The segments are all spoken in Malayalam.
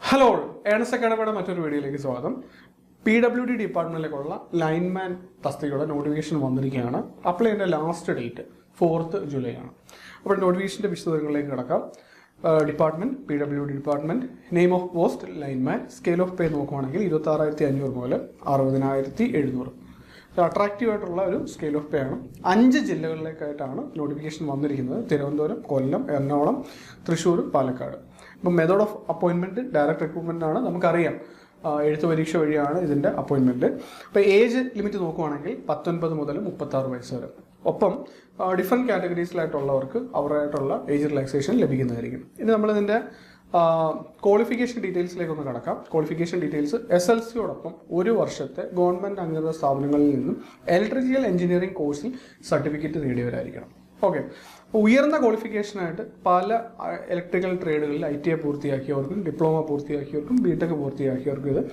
ഹലോ, ഏണസ്റ്റ് അക്കാഡമിയുടെ മറ്റൊരു വീഡിയോയിലേക്ക് സ്വാഗതം. PWD ഡിപ്പാർട്ട്മെന്റിലേക്കുള്ള ലൈൻമാൻ തസ്തികയുടെ നോട്ടിഫിക്കേഷൻ വന്നിരിക്കുകയാണ്. അപ്ലൈ ചെയ്യേണ്ട ലാസ്റ്റ് ഡേറ്റ് 4th ജൂലൈ ആണ്. അപ്പോൾ നോട്ടിഫിക്കേഷൻ്റെ വിശദവിവരങ്ങളിലേക്ക് കിടക്കാം. Department PWD department, name of post lineman, scale of pay നോക്കുവാണെങ്കിൽ 26,500 മുതൽ 60,700. അട്രാക്റ്റീവ് ആയിട്ടുള്ള ഒരു സ്കെയിൽ ഓഫ് പേ ആണ്. 5 ജില്ലകളിലേക്കായിട്ടാണ് നോട്ടിഫിക്കേഷൻ വന്നിരിക്കുന്നത്: തിരുവനന്തപുരം, കൊല്ലം, എറണാകുളം, തൃശ്ശൂർ, പാലക്കാട്. ഇപ്പം method of appointment direct recruitment ആണ്. നമുക്കറിയാം, എഴുത്ത് പരീക്ഷ വഴിയാണ് ഇതിൻ്റെ അപ്പോയിൻമെൻറ്റ്. ഇപ്പോൾ ഏജ് ലിമിറ്റ് നോക്കുവാണെങ്കിൽ 19 മുതൽ 36 വയസ്സ് വരെ. ഒപ്പം ഡിഫറെൻറ്റ് കാറ്റഗറീസിലായിട്ടുള്ളവർക്ക് അവരുടേതായിട്ടുള്ള ഏജ് റിലാക്സേഷൻ ലഭിക്കുന്നതായിരിക്കും. ഇനി നമ്മളിതിൻ്റെ ക്വാളിഫിക്കേഷൻ ഡീറ്റെയിൽസിലേക്കൊന്ന് കടക്കാം. ക്വാളിഫിക്കേഷൻ ഡീറ്റെയിൽസ്: SLCയോടൊപ്പം 1 വർഷത്തെ ഗവൺമെൻറ് അംഗീകൃത സ്ഥാപനങ്ങളിൽ നിന്നും ഇലക്ട്രിക്കൽ എഞ്ചിനീയറിംഗ് കോഴ്സിൽ സർട്ടിഫിക്കറ്റ് നേടിയവരായിരിക്കണം. ഓക്കെ. ഉയർന്ന ക്വാളിഫിക്കേഷനായിട്ട് പല ഇലക്ട്രിക്കൽ ട്രേഡുകളിൽ ITI പൂർത്തിയാക്കിയവർക്കും ഡിപ്ലോമ പൂർത്തിയാക്കിയവർക്കും BTech പൂർത്തിയാക്കിയവർക്കും ഇത്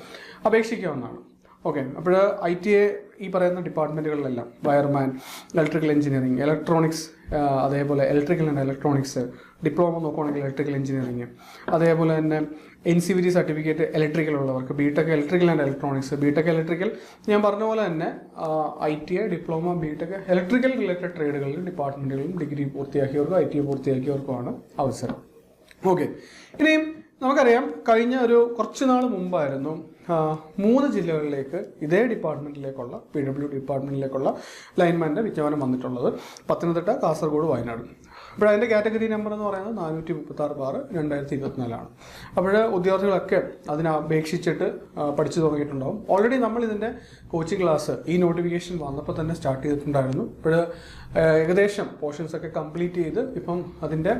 അപേക്ഷിക്കാവുന്നതാണ്. ഓക്കെ. അപ്പോൾ ITI ഈ പറയുന്ന ഡിപ്പാർട്ട്മെൻറ്റുകളിലെല്ലാം വയർമാൻ, ഇലക്ട്രിക്കൽ എഞ്ചിനീയറിംഗ്, ഇലക്ട്രോണിക്സ്, അതേപോലെ ഇലക്ട്രിക്കൽ ആൻഡ് ഇലക്ട്രോണിക്സ്, ഡിപ്ലോമ നോക്കുവാണെങ്കിൽ ഇലക്ട്രിക്കൽ എഞ്ചിനീയറിംഗ്, അതേപോലെ തന്നെ NCVT സർട്ടിഫിക്കറ്റ് ഇലക്ട്രിക്കൽ ഉള്ളവർക്ക് BTech electrical and electronics, BTech electrical, ഞാൻ പറഞ്ഞ പോലെ തന്നെ ITI, diploma, BTech electrical related ട്രേഡുകളിലും ഡിപ്പാർട്ട്മെൻറ്റുകളിലും ഡിഗ്രി പൂർത്തിയാക്കിയവർക്കും ITI പൂർത്തിയാക്കിയവർക്കുമാണ് അവസരം. ഓക്കെ. ഇനിയും നമുക്കറിയാം, കഴിഞ്ഞ കുറച്ച് നാൾ മുമ്പായിരുന്നു 3 ജില്ലകളിലേക്ക് ഇതേ ഡിപ്പാർട്ട്മെൻറ്റിലേക്കുള്ള PWD ഡിപ്പാർട്ട്മെൻറ്റിലേക്കുള്ള ലൈൻമാൻ്റെ വിജ്ഞാപനം വന്നിട്ടുള്ളത്: പത്തനംതിട്ട, കാസർഗോഡ്, വയനാട്. അപ്പോൾ അതിൻ്റെ കാറ്റഗറി നമ്പർ എന്ന് പറയുന്നത് 436/2024 ആണ്. അപ്പോൾ ഉദ്യോഗാർത്ഥികളൊക്കെ അതിനപേക്ഷിച്ചിട്ട് പഠിച്ചു തുടങ്ങിയിട്ടുണ്ടാവും. ഓൾറെഡി നമ്മൾ ഇതിൻ്റെ കോച്ചിങ് ക്ലാസ് ഈ നോട്ടിഫിക്കേഷൻ വന്നപ്പോൾ തന്നെ സ്റ്റാർട്ട് ചെയ്തിട്ടുണ്ടായിരുന്നു. ഇപ്പോൾ ഏകദേശം പോർഷൻസൊക്കെ കംപ്ലീറ്റ് ചെയ്ത് ഇപ്പം അതിൻ്റെ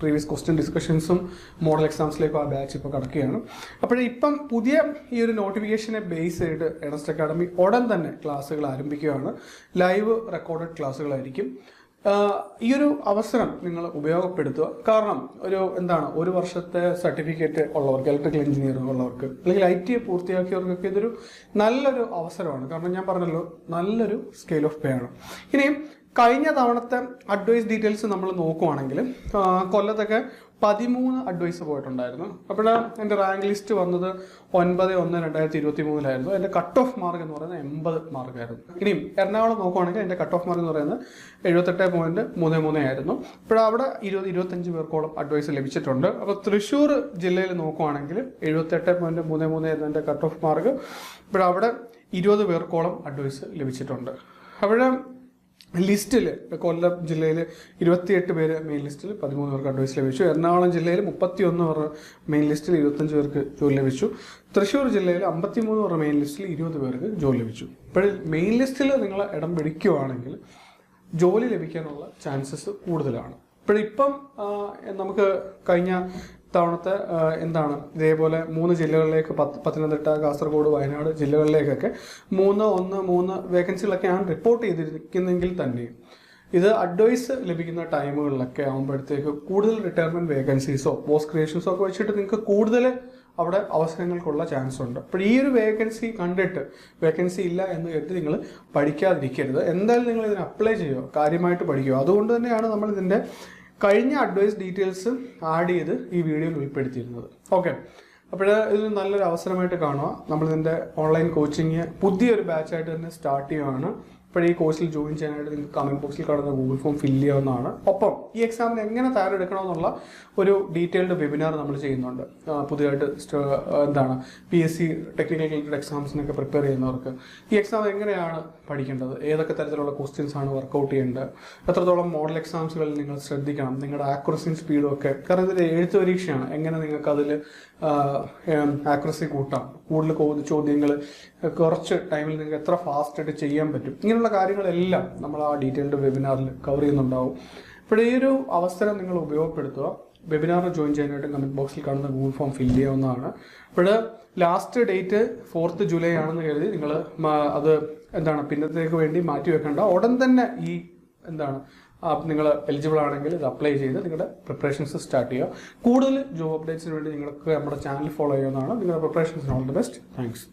പ്രീവിയസ് ക്വസ്റ്റ്യൻ ഡിസ്കഷൻസും മോഡൽ എക്സാംസിലേക്കും ആ ബാച്ച് ഇപ്പോൾ കിടക്കുകയാണ്. അപ്പോഴിപ്പം പുതിയ ഈ ഒരു നോട്ടിഫിക്കേഷനെ ബേസ് ചെയ്ത് ഏണസ്റ്റ് അക്കാഡമി ഉടൻ തന്നെ ക്ലാസ്സുകൾ ആരംഭിക്കുകയാണ്. ലൈവ് റെക്കോർഡഡ് ക്ലാസ്സുകളായിരിക്കും. ഈ ഒരു അവസരം നിങ്ങൾ ഉപയോഗപ്പെടുത്തുക. കാരണം ഒരു വർഷത്തെ സർട്ടിഫിക്കറ്റ് ഉള്ളവർക്ക്, ഇലക്ട്രിക്കൽ എഞ്ചിനീയറിംഗ് ഉള്ളവർക്ക്, അല്ലെങ്കിൽ ITI പൂർത്തിയാക്കിയവർക്കൊക്കെ ഇതൊരു നല്ലൊരു അവസരമാണ്. കാരണം ഞാൻ പറഞ്ഞല്ലോ, നല്ലൊരു സ്കെയിൽ ഓഫ് പേ ആണ്. ഇനിയും കഴിഞ്ഞ തവണത്തെ അഡ്വൈസ് ഡീറ്റെയിൽസ് നമ്മൾ നോക്കുവാണെങ്കിൽ കൊല്ലത്തൊക്കെ 13 അഡ്വൈസ് പോയിട്ടുണ്ടായിരുന്നു. അപ്പോൾ എൻ്റെ റാങ്ക് ലിസ്റ്റ് വന്നത് 9/1/2023 എൻ്റെ കട്ട് ഓഫ് മാർക്ക് എന്ന് പറയുന്നത് 80 മാർക്കായിരുന്നു. ഇനിയും എറണാകുളം നോക്കുവാണെങ്കിൽ എൻ്റെ കട്ട് ഓഫ് മാർക്ക് എന്ന് പറയുന്നത് 78.33 ആയിരുന്നു. ഇപ്പോൾ അവിടെ 25 പേർക്കോളം അഡ്വൈസ് ലഭിച്ചിട്ടുണ്ട്. അപ്പോൾ തൃശ്ശൂർ ജില്ലയിൽ നോക്കുവാണെങ്കിൽ 78.33 ആയിരുന്നു എൻ്റെ കട്ട് ഓഫ് മാർക്ക്. ഇപ്പോൾ അവിടെ 20 പേർക്കോളം അഡ്വൈസ് ലഭിച്ചിട്ടുണ്ട്. അവിടെ ലിസ്റ്റിൽ കൊല്ലം ജില്ലയിൽ 28 പേര് മെയിൻ ലിസ്റ്റിൽ 13 പേർക്ക് അഡ്വൈസ് ലഭിച്ചു. എറണാകുളം ജില്ലയിൽ 31 പേർ മെയിൻ ലിസ്റ്റിൽ 25 പേർക്ക് ജോലി ലഭിച്ചു. തൃശ്ശൂർ ജില്ലയിൽ 53 പേർ മെയിൻ ലിസ്റ്റിൽ 20 പേർക്ക് ജോലി ലഭിച്ചു. ഇപ്പോൾ മെയിൻ ലിസ്റ്റിൽ നിങ്ങൾ ഇടം പിടിക്കുകയാണെങ്കിൽ ജോലി ലഭിക്കാനുള്ള ചാൻസസ് കൂടുതലാണ്. ഇപ്പം നമുക്ക് കഴിഞ്ഞ തവണത്തെ ഇതേപോലെ 3 ജില്ലകളിലേക്ക് പത്തനംതിട്ട, കാസർഗോഡ്, വയനാട് ജില്ലകളിലേക്കൊക്കെ 3 വേക്കൻസികളൊക്കെയാണ് റിപ്പോർട്ട് ചെയ്തിരിക്കുന്നെങ്കിൽ തന്നെ ഇത് അഡ്വൈസ് ലഭിക്കുന്ന ടൈമുകളിലൊക്കെ ആകുമ്പോഴത്തേക്ക് കൂടുതൽ റിട്ടയർമെൻറ്റ് വേക്കൻസീസോ പോസ്റ്റ് ക്രിയേഷൻസോ ഒക്കെ വെച്ചിട്ട് നിങ്ങൾക്ക് കൂടുതൽ അവിടെ അവസരങ്ങൾക്കുള്ള ചാൻസ് ഉണ്ട്. അപ്പോൾ ഈ ഒരു വേക്കൻസി കണ്ടിട്ട് വേക്കൻസി ഇല്ല എന്ന് കേട്ട് നിങ്ങൾ പഠിക്കാതിരിക്കരുത്. എന്തായാലും നിങ്ങൾ ഇതിന് അപ്ലൈ ചെയ്യുക, കാര്യമായിട്ട് പഠിക്കുക. അതുകൊണ്ട് തന്നെയാണ് നമ്മൾ ഇതിൻ്റെ കഴിഞ്ഞ അഡ്വൈസ് ഡീറ്റെയിൽസ് ആഡ് ചെയ്ത് ഈ വീഡിയോയിൽ ഉൾപ്പെടുത്തിയിരുന്നത്. ഓക്കെ. അപ്പോൾ ഇത് നല്ലൊരു അവസരമായിട്ട് കാണുക. നമ്മളിതിൻ്റെ ഓൺലൈൻ കോച്ചിങ് പുതിയൊരു ബാച്ചായിട്ട് തന്നെ സ്റ്റാർട്ട് ചെയ്യുകയാണ്. ഇപ്പോൾ ഈ കോഴ്സിൽ ജോയിൻ ചെയ്യാനായിട്ട് നിങ്ങൾക്ക് കമൻറ്റ് ബോക്സിൽ കാണുന്ന ഗൂഗിൾ ഫോം ഫില്ല് ചെയ്യാവുന്നതാണ്. ഒപ്പം ഈ എക്സാമിന് എങ്ങനെ തയ്യാറെടുക്കണമെന്നുള്ള ഒരു ഡീറ്റെയിൽഡ് വെബിനാർ നമ്മൾ ചെയ്യുന്നുണ്ട്. പുതിയതായിട്ട് PSC ടെക്നിക്കൽ റിലേറ്റഡ് എക്സാംസിനൊക്കെ പ്രിപ്പയർ ചെയ്യുന്നവർക്ക് ഈ എക്സാം എങ്ങനെയാണ് പഠിക്കേണ്ടത്, ഏതൊക്കെ തരത്തിലുള്ള ക്വസ്റ്റ്യൻസ് ആണ് വർക്കൗട്ട് ചെയ്യേണ്ടത്, എത്രത്തോളം മോഡൽ എക്സാംസുകളിൽ നിങ്ങൾ ശ്രദ്ധിക്കണം, നിങ്ങളുടെ ആക്യുറസിയും സ്പീഡും ഒക്കെ. കാരണം ഇതൊരു എഴുത്ത് പരീക്ഷയാണ്. എങ്ങനെ നിങ്ങൾക്ക് അതിൽ ആക്യുറസി കൂട്ടാം, കൂടുതൽ ചോദ്യങ്ങൾ കുറച്ച് ടൈമിൽ നിങ്ങൾക്ക് എത്ര ഫാസ്റ്റായിട്ട് ചെയ്യാൻ പറ്റും, ഇങ്ങനെയുള്ള കാര്യങ്ങളെല്ലാം നമ്മൾ ആ ഡീറ്റെയിൽഡ് വെബിനാറിൽ കവർ ചെയ്യുന്നുണ്ടാവും. അപ്പോൾ ഈ ഒരു അവസരം നിങ്ങൾ ഉപയോഗപ്പെടുത്തുക. വെബിനാറിൽ ജോയിൻ ചെയ്യാനായിട്ട് കമൻറ്റ് ബോക്സിൽ കാണുന്ന ഗൂഗിൾ ഫോം ഫില്ല് ചെയ്യാവുന്നതാണ്. അപ്പോൾ ലാസ്റ്റ് ഡേറ്റ് 4th ജൂലൈ ആണെന്ന് കരുതി നിങ്ങൾ അത് പിന്നത്തേക്ക് വേണ്ടി മാറ്റി വെക്കേണ്ട. ഉടൻ തന്നെ ഈ നിങ്ങൾ എലിജിബിൾ ആണെങ്കിൽ ഇത് അപ്ലൈ ചെയ്ത് നിങ്ങളുടെ പ്രിപ്പറേഷൻസ് സ്റ്റാർട്ട് ചെയ്യുക. കൂടുതൽ ജോബ് അപ്ഡേറ്റ്സിന് വേണ്ടി നിങ്ങൾക്ക് നമ്മുടെ ചാനൽ ഫോളോ ചെയ്യുന്നതാണ്. നിങ്ങളുടെ പ്രിപ്പറേഷൻസിന് ഓൾ ദി ബെസ്റ്റ്. താങ്ക്സ്.